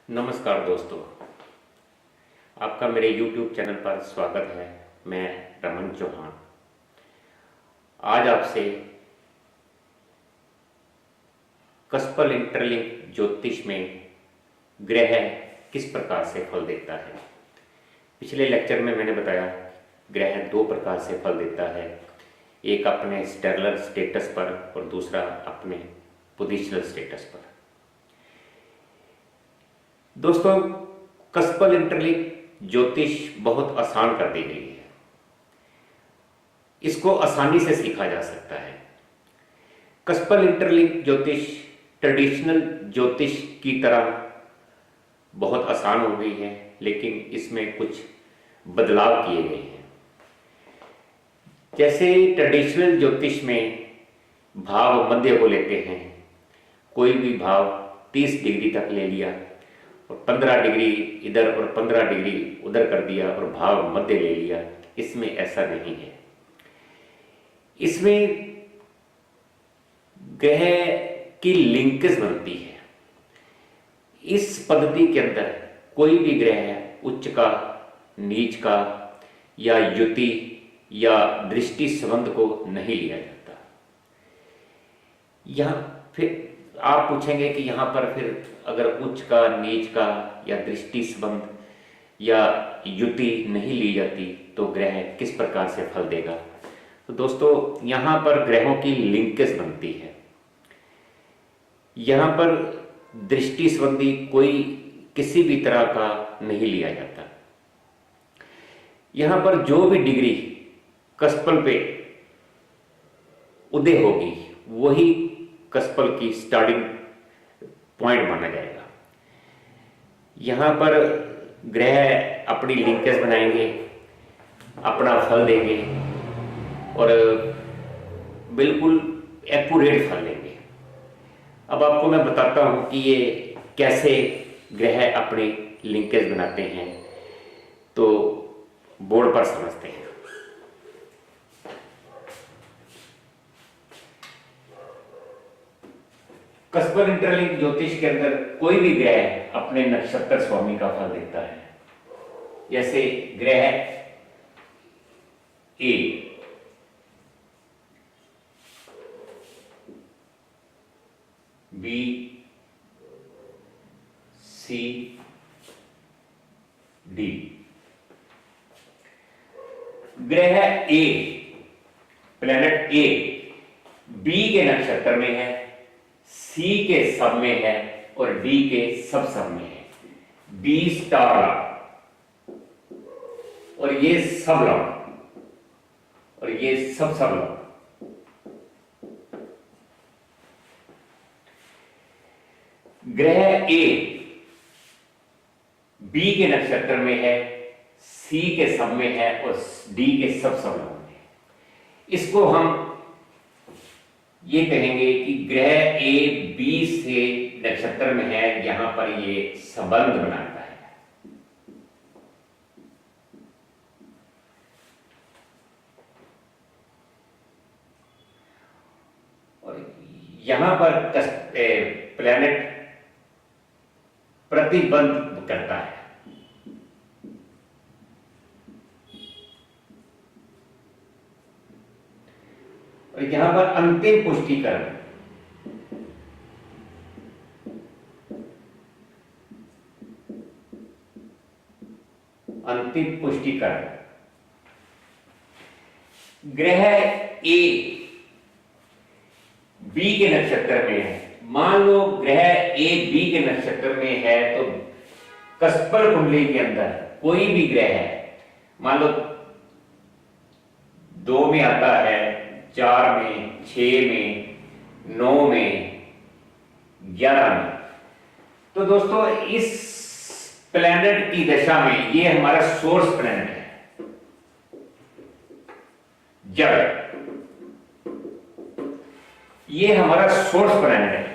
नमस्कार दोस्तों, आपका मेरे YouTube चैनल पर स्वागत है। मैं रमन चौहान आज आपसे कस्पल इंटरलिंक ज्योतिष में ग्रह किस प्रकार से फल देता है। पिछले लेक्चर में मैंने बताया ग्रह दो प्रकार से फल देता है, एक अपने स्टेलर स्टेटस पर और दूसरा अपने पोजिशनल स्टेटस पर। दोस्तों, कस्पल इंटरलिंक ज्योतिष बहुत आसान कर दी गई है। इसको आसानी से सीखा जा सकता है। कस्पल इंटरलिंक ज्योतिष ट्रेडिशनल ज्योतिष की तरह बहुत आसान हो गई है, लेकिन इसमें कुछ बदलाव किए गए हैं। जैसे ट्रेडिशनल ज्योतिष में भाव मध्य को लेते हैं, कोई भी भाव 30 डिग्री तक ले लिया और 15 डिग्री इधर और 15 डिग्री उधर कर दिया और भाव मध्य ले लिया। इसमें ऐसा नहीं है। इसमें ग्रह की लिंकेज बनती है। इस पद्धति के अंदर कोई भी ग्रह उच्च का, नीच का या युति या दृष्टि संबंध को नहीं लिया जाता। यहां फिर आप पूछेंगे कि यहाँ पर फिर अगर उच्च का, नीच का या दृष्टि संबंध या युति नहीं ली जाती तो ग्रह किस प्रकार से फल देगा। तो दोस्तों, यहाँ पर ग्रहों की लिंकेज बनती है। यहाँ पर दृष्टि संबंधी कोई किसी भी तरह का नहीं लिया जाता। यहाँ पर जो भी डिग्री कस्पल पे उदय होगी वही कस्पल की स्टार्टिंग पॉइंट माना जाएगा। यहां पर ग्रह अपनी लिंकेज बनाएंगे, अपना फल देंगे और बिल्कुल एक्यूरेट फल देंगे। अब आपको मैं बताता हूं कि ये कैसे ग्रह अपनी लिंकेज बनाते हैं, तो बोर्ड पर समझते हैं। कस्पल इंटरलिंक ज्योतिष के अंदर कोई भी ग्रह अपने नक्षत्र स्वामी का फल देता है। जैसे ग्रह ए बी सी डी। ग्रह ए, प्लेनेट ए बी के नक्षत्र में है, सी के सब में है और डी के सब में है। बी स्टार और ये सब लॉन्ग और ये सब लॉन्ग। ग्रह ए बी के नक्षत्र में है, सी के सब में है और डी के सब लॉन्ग में है। इसको हम ये कहेंगे कि ग्रह ए बी से नक्षत्र में है, यहां पर ये संबंध बनाता है। और यहां पर प्लैनेट प्रतिबंध करता है। और यहां पर अंतिम पुष्टिकरण, अंतिम पुष्टिकरण ग्रह ए बी के नक्षत्र में है। मान लो ग्रह ए बी के नक्षत्र में है तो कस्पल कुंडली के अंदर कोई भी ग्रह है, मान लो 2 में आता है, 4 में, 6 में, 9 में, 11 में, तो दोस्तों इस प्लैनेट की दशा में ये हमारा सोर्स प्लैनेट है। जब ये हमारा सोर्स प्लैनेट है,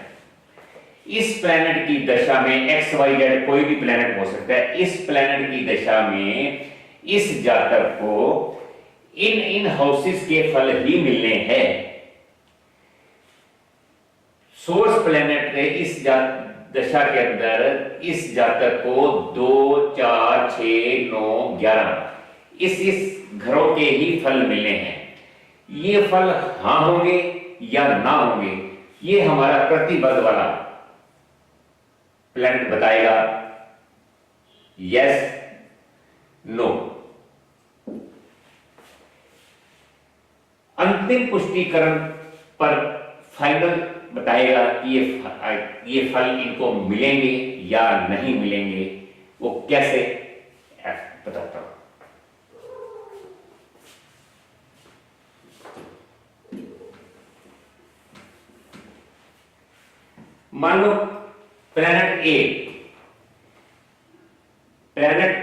इस प्लैनेट की दशा में एक्स वाई जेड कोई भी प्लैनेट हो सकता है। इस प्लैनेट की दशा में इस जातक को इन हाउसेस के फल ही मिलने हैं। सोर्स प्लैनेट ने इस दशा के अंदर इस जातक को 2, 4, 6, 9, 11 इस घरों के ही फल मिलने हैं। ये फल हाँ होंगे या ना होंगे, ये हमारा प्रतिबद्ध वाला प्लैनेट बताएगा, यस नो। अंतिम पुष्टिकरण पर फाइनल बताएगा कि ये फल इनको मिलेंगे या नहीं मिलेंगे। वो कैसे बताता हूं। मान लो प्लैनेट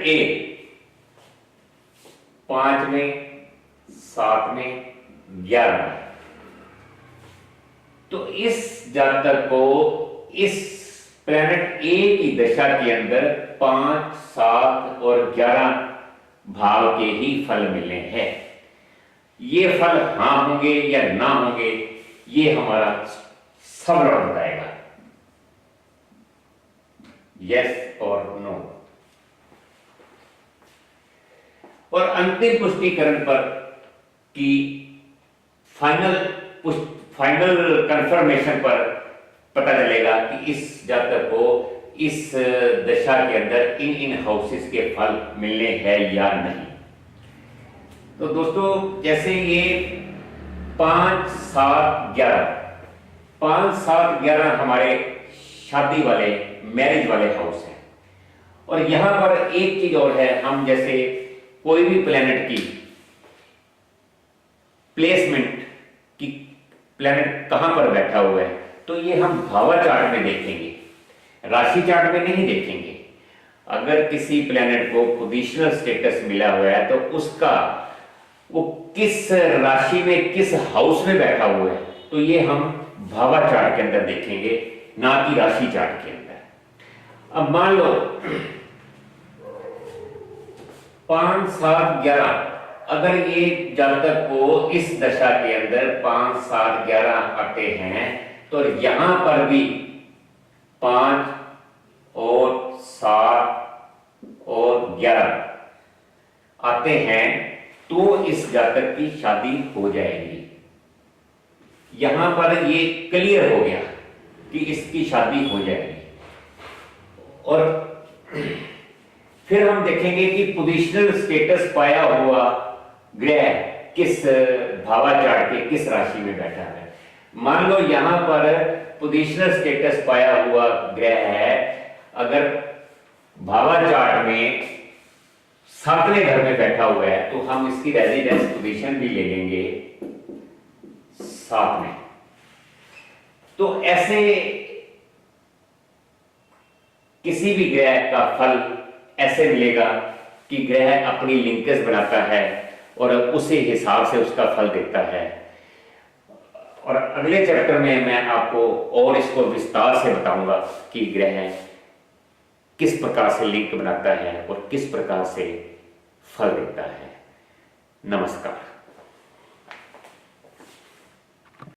ए 5 में, 7 में, 11 में, तो इस जातक को इस प्लैनेट ए की दशा के अंदर 5, 7 और 11 भाव के ही फल मिलने हैं। ये फल हाँ होंगे या ना होंगे, ये हमारा सबलड़ बताएगा, यस और नो। और अंतिम पुष्टिकरण पर की फाइनल कंफर्मेशन पर पता चलेगा कि इस जातक को इस दशा के अंदर इन हाउसेस के फल मिलने हैं या नहीं। तो दोस्तों, जैसे ये 5, 7, 11 हमारे शादी वाले, मैरिज वाले हाउस हैं। और यहां पर एक चीज और है, हम जैसे कोई भी प्लैनेट की प्लेसमेंट की, प्लैनेट कहां पर बैठा हुआ है, तो ये हम भावा चार्ट में देखेंगे, राशि चार्ट में नहीं देखेंगे। अगर किसी प्लैनेट को पोजिशनल स्टेटस मिला हुआ है तो उसका वो किस राशि में, किस हाउस में बैठा हुआ है, तो ये हम भावा चार्ट के अंदर देखेंगे, ना कि राशि चार्ट के अंदर। अब मान लो 5, 7, 11 अगर ये जातक को इस दशा के अंदर 5, 7, 11 आते हैं, तो यहां पर भी 5 और 7 और 11 आते हैं, तो इस जातक की शादी हो जाएगी। यहां पर ये क्लियर हो गया कि इसकी शादी हो जाएगी। और फिर हम देखेंगे कि पोजिशनल स्टेटस पाया हुआ ग्रह किस भावा चार्ट के किस राशि में बैठा है। मान लो यहां पर पोजिशनल स्टेटस पाया हुआ ग्रह है, अगर भावा चार्ट में 7वें घर में बैठा हुआ है, तो हम इसकी रेजिडेंस पोजीशन भी ले लेंगे 7 में। तो ऐसे किसी भी ग्रह का फल ऐसे मिलेगा कि ग्रह अपनी लिंकेज बनाता है और उसी हिसाब से उसका फल देता है। और अगले चैप्टर में मैं आपको और इसको विस्तार से बताऊंगा कि ग्रह किस प्रकार से लिंक बनाता है और किस प्रकार से फल देता है। नमस्कार।